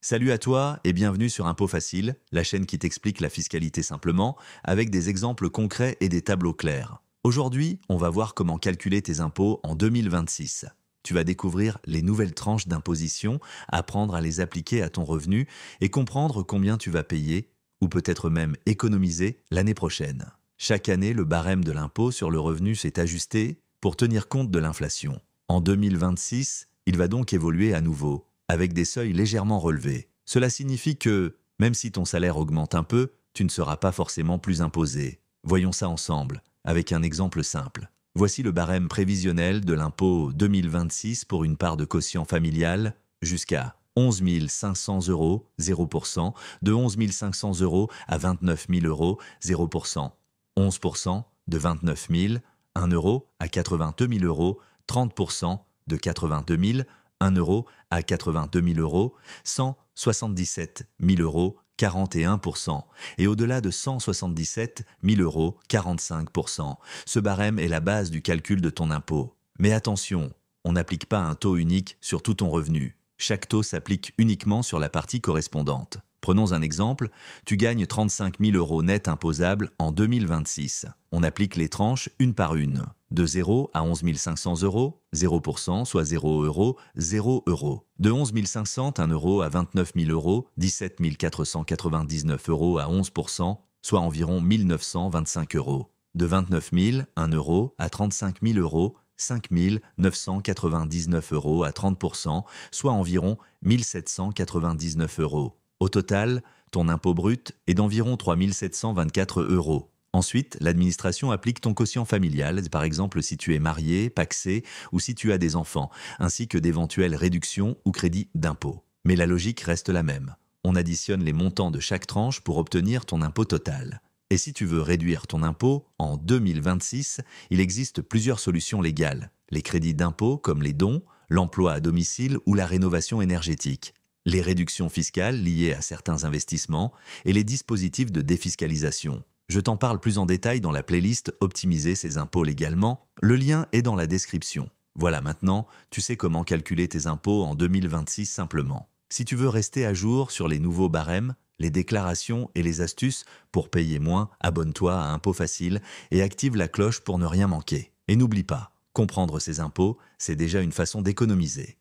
Salut à toi et bienvenue sur Impôt Facile, la chaîne qui t'explique la fiscalité simplement, avec des exemples concrets et des tableaux clairs. Aujourd'hui, on va voir comment calculer tes impôts en 2026. Tu vas découvrir les nouvelles tranches d'imposition, apprendre à les appliquer à ton revenu et comprendre combien tu vas payer, ou peut-être même économiser, l'année prochaine. Chaque année, le barème de l'impôt sur le revenu s'est ajusté pour tenir compte de l'inflation. En 2026, il va donc évoluer à nouveau, avec des seuils légèrement relevés. Cela signifie que, même si ton salaire augmente un peu, tu ne seras pas forcément plus imposé. Voyons ça ensemble, avec un exemple simple. Voici le barème prévisionnel de l'impôt 2026 pour une part de quotient familial jusqu'à 11 500 euros, 0%, de 11 500 euros à 29 000 euros, 0%, 11% de 29 000, 1 euro à 82 000 euros, 30% de 82 000, 1 euro à 82 000 euros, 177 000 euros, 41%, et au-delà de 177 000 euros, 45%. Ce barème est la base du calcul de ton impôt. Mais attention, on n'applique pas un taux unique sur tout ton revenu. Chaque taux s'applique uniquement sur la partie correspondante. Prenons un exemple, tu gagnes 35 000 euros net imposables en 2026. On applique les tranches une par une. De 0 à 11 500 euros, 0%, soit 0 euros, 0 euros. De 11 500, 1 euro à 29 000 euros, 17 499 euros à 11%, soit environ 1 925 euros. De 29 000, 1 euro à 35 000 euros, 5 999 euros à 30%, soit environ 1 799 euros. Au total, ton impôt brut est d'environ 3 724 euros. Ensuite, l'administration applique ton quotient familial, par exemple si tu es marié, pacsé ou si tu as des enfants, ainsi que d'éventuelles réductions ou crédits d'impôt. Mais la logique reste la même. On additionne les montants de chaque tranche pour obtenir ton impôt total. Et si tu veux réduire ton impôt, en 2026, il existe plusieurs solutions légales. Les crédits d'impôt comme les dons, l'emploi à domicile ou la rénovation énergétique. Les réductions fiscales liées à certains investissements et les dispositifs de défiscalisation. Je t'en parle plus en détail dans la playlist Optimiser ses impôts légalement. Le lien est dans la description. Voilà, maintenant, tu sais comment calculer tes impôts en 2026 simplement. Si tu veux rester à jour sur les nouveaux barèmes, les déclarations et les astuces pour payer moins, abonne-toi à Impôt Facile et active la cloche pour ne rien manquer. Et n'oublie pas, comprendre ses impôts, c'est déjà une façon d'économiser.